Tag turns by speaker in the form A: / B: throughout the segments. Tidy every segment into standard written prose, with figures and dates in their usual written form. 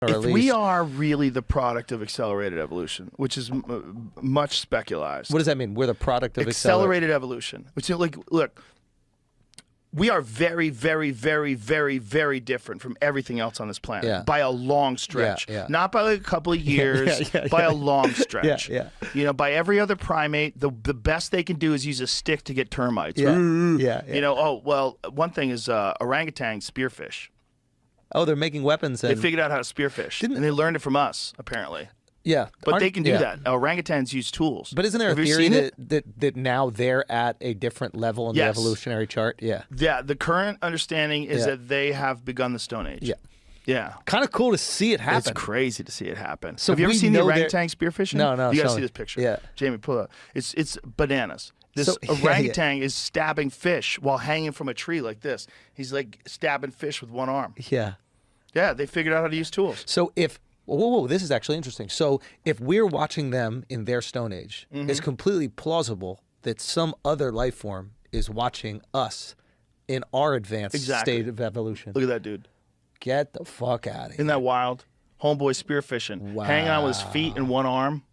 A: Or
B: if
A: at least,
B: we are really the product of accelerated evolution, which is much specularized.
A: what does that mean? We're the product of
B: Accelerated evolution. Which is like, look, we are very, very, very, very, very different from everything else on this planet by a long stretch. Not by like a couple of years, by a long stretch. You know, by every other primate, the best they can do is use a stick to get termites. You know, oh, well, one thing is orangutans spearfish.
A: Oh, they're making weapons.
B: They figured out how to spearfish. And they learned it from us, apparently.
A: Yeah.
B: But they can do that. Orangutans use tools.
A: But isn't there a theory that now they're at a different level in the evolutionary chart? Yeah.
B: Yeah, the current understanding is that they have begun the Stone Age. Yeah.
A: Kind of cool to see it happen.
B: It's crazy to see it happen.
A: So
B: have you ever seen the orangutan spearfishing?
A: No.
B: You got to see this picture.
A: Yeah.
B: Jamie, pull it up. It's bananas. This orangutan is stabbing fish while hanging from a tree like this. He's like stabbing fish with one arm.
A: Yeah.
B: Yeah, they figured out how to use tools.
A: So if whoa, this is actually interesting. So if we're watching them in their Stone Age, it's completely plausible that some other life form is watching us in our advanced state of evolution.
B: Look at that dude.
A: Get the fuck out of here.
B: Isn't that wild? Homeboy spearfishing.
A: Wow.
B: Hanging on with his feet and one arm.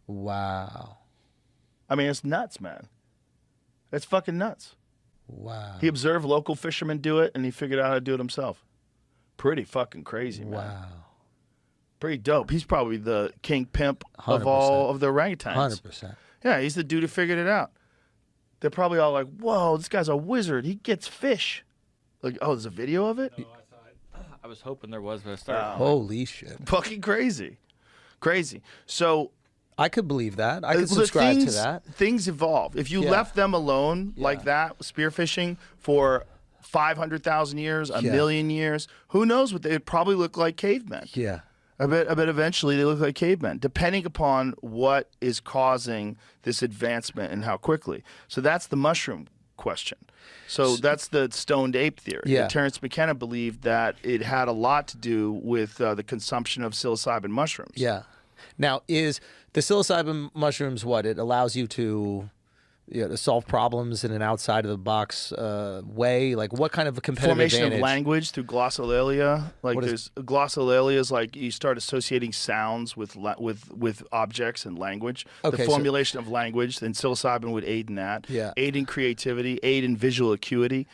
A: Wow.
B: I mean, it's nuts, man. It's fucking nuts.
A: Wow.
B: He observed local fishermen do it, and he figured out how to do it himself. Pretty fucking crazy, man.
A: Wow.
B: Pretty dope. He's probably the king pimp
A: 100%.
B: of all of the orangutans.
A: 100%.
B: Yeah, he's the dude who figured it out. They're probably all like, whoa, this guy's a wizard. He gets fish. Like, oh, there's a video of it?
C: No, I saw it. I was hoping there was, but I started.
A: Holy shit.
B: Fucking crazy. Crazy. So
A: I could believe that. I could subscribe to that.
B: Things evolve. If you left them alone like that, spearfishing for 500,000 years, a million years, who knows what they'd probably look like cavemen.
A: Yeah.
B: I bet eventually they look like cavemen, depending upon what is causing this advancement and how quickly. So that's the mushroom question. So that's the stoned ape theory.
A: Yeah.
B: Terence McKenna believed that it had a lot to do with the consumption of psilocybin mushrooms.
A: Yeah. Now, is the psilocybin mushrooms what? It allows you to to solve problems in an outside of the box way? Like what kind of a competitive
B: formation
A: advantage?
B: of language through glossolalia. Like there's glossolalia is like you start associating sounds with objects and language.
A: Okay,
B: the formulation of language, and psilocybin would aid in that.
A: Yeah.
B: Aid in creativity, aid in visual acuity.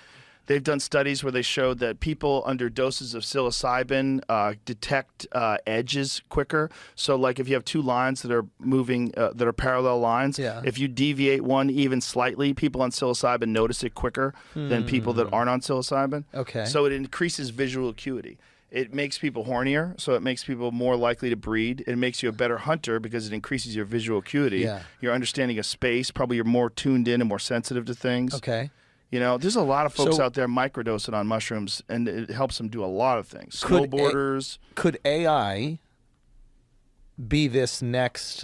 B: They've done studies where they showed that people under doses of psilocybin detect edges quicker. So, like if you have two lines that are moving, that are parallel lines, if you deviate one even slightly, people on psilocybin notice it quicker than people that aren't on psilocybin.
A: Okay.
B: So it increases visual acuity. It makes people hornier, so it makes people more likely to breed. It makes you a better hunter because it increases your visual acuity.
A: Yeah.
B: Your understanding of space, probably you're more tuned in and more sensitive to things.
A: Okay.
B: You know, there's a lot of folks out there microdosing on mushrooms, and it helps them do a lot of things. Snowboarders.
A: Could AI be this next?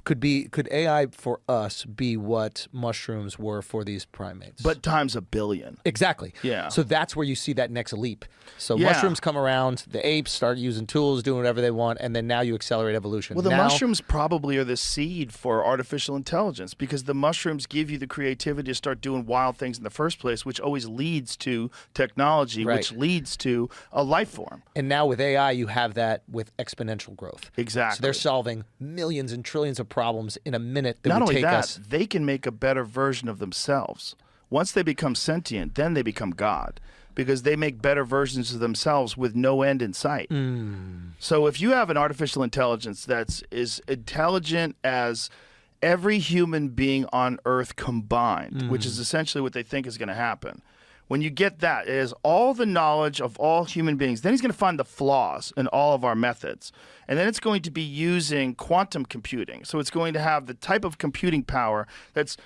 A: Could AI for us be what mushrooms were for these primates?
B: But times a billion.
A: Exactly.
B: Yeah.
A: So that's where you see that next leap. So mushrooms come around, the apes start using tools, doing whatever they want, and then now you accelerate evolution.
B: Well, the mushrooms probably are the seed for artificial intelligence because the mushrooms give you the creativity to start doing wild things in the first place, which always leads to technology, which leads to a life form.
A: And now with AI, you have that with exponential growth.
B: Exactly.
A: So they're solving millions and trillions of problems in a minute that
B: Not
A: would
B: only
A: take
B: that,
A: us.
B: they can make a better version of themselves. Once they become sentient, then they become God because they make better versions of themselves with no end in sight. So if you have an artificial intelligence that's as intelligent as every human being on Earth combined, which is essentially what they think is going to happen, when you get that, it has all the knowledge of all human beings. Then he's going to find the flaws in all of our methods. And then it's going to be using quantum computing. So it's going to have the type of computing power that's,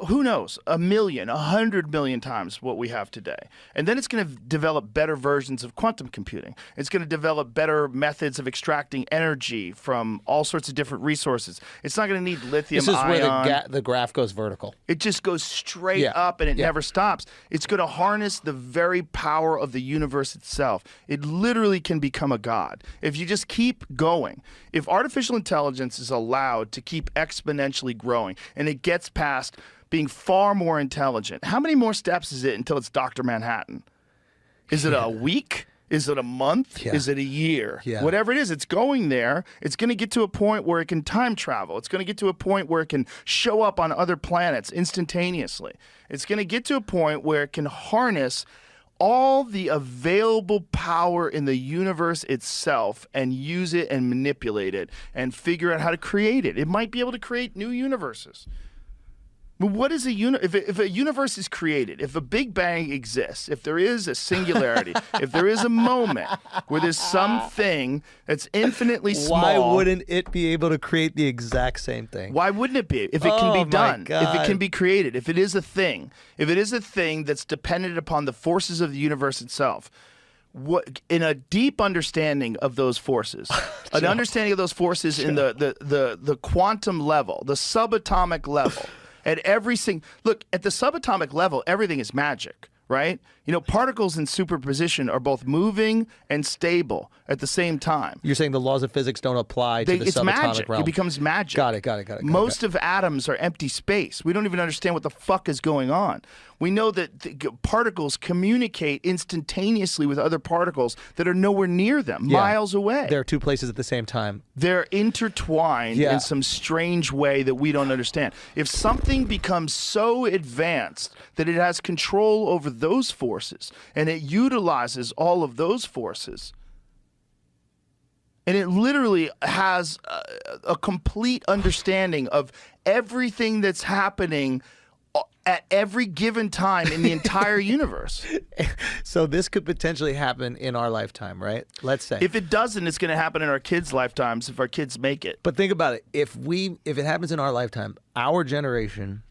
B: who knows, 1 million, 100 million times what we have today. And then it's going to develop better versions of quantum computing. It's going to develop better methods of extracting energy from all sorts of different resources. It's not going to need lithium
A: This is
B: ion.
A: where the graph goes vertical.
B: It just goes straight up and it never stops. It's going to harness the very power of the universe itself. It literally can become a god. If you just keep going, if artificial intelligence is allowed to keep exponentially growing and it gets past being far more intelligent, how many more steps is it until it's Dr. Manhattan? Is it a week? Is it a month?
A: Yeah.
B: Is it a year?
A: Yeah.
B: Whatever it is, it's going there. It's going to get to a point where it can time travel. It's going to get to a point where it can show up on other planets instantaneously. It's going to get to a point where it can harness all the available power in the universe itself and use it and manipulate it and figure out how to create it. It might be able to create new universes. But what is if a universe is created, if a Big Bang exists, if there is a singularity, if there is a moment where there's something that's infinitely small.
A: Why wouldn't it be able to create the exact same thing?
B: Why wouldn't it be? If it can
A: Oh,
B: be
A: my
B: done, if
A: God.
B: it can be created, if it is a thing that's dependent upon the forces of the universe itself. In a deep understanding of those forces, an understanding of those forces in the quantum level, the subatomic level. At every look, at the subatomic level, everything is magic, right? You know, particles in superposition are both moving and stable at the same time.
A: You're saying the laws of physics don't apply to the
B: It's
A: subatomic
B: magic.
A: realm.
B: It becomes magic.
A: Got it.
B: Most of atoms are empty space. We don't even understand what the fuck is going on. We know that particles communicate instantaneously with other particles that are nowhere near them, miles away.
A: There are two places at the same time.
B: They're intertwined in some strange way that we don't understand. If something becomes so advanced that it has control over those forces and it utilizes all of those forces, and it literally has a complete understanding of everything that's happening at every given time in the entire universe.
A: So this could potentially happen in our lifetime, right? Let's say.
B: If it doesn't, it's going to happen in our kids' lifetimes if our kids make it.
A: But think about it. If it happens in our lifetime, our generation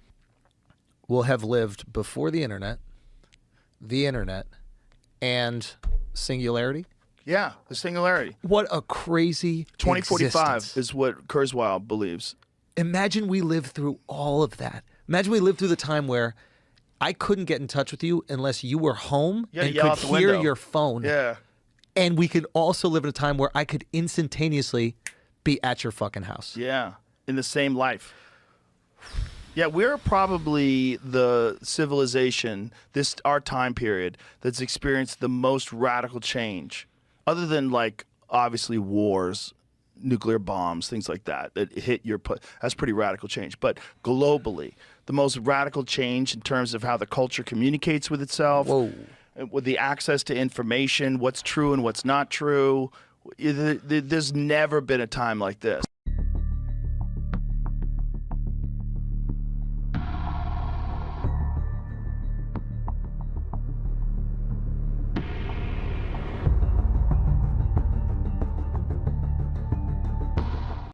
A: will have lived before the internet, and singularity.
B: Yeah, the singularity.
A: What a crazy
B: 2045
A: existence.
B: is what Kurzweil believes.
A: Imagine we lived through all of that. Imagine we lived through the time where I couldn't get in touch with you unless you were home and
B: yell
A: could
B: out the
A: hear
B: window.
A: your phone.
B: Yeah.
A: And we could also live in a time where I could instantaneously be at your fucking house.
B: Yeah, in the same life. Yeah, we're probably the civilization, our time period, that's experienced the most radical change. Other than, like, obviously wars, nuclear bombs, things like that hit that's pretty radical change. But globally, the most radical change in terms of how the culture communicates with itself, with the access to information, what's true and what's not true. There's never been a time like this.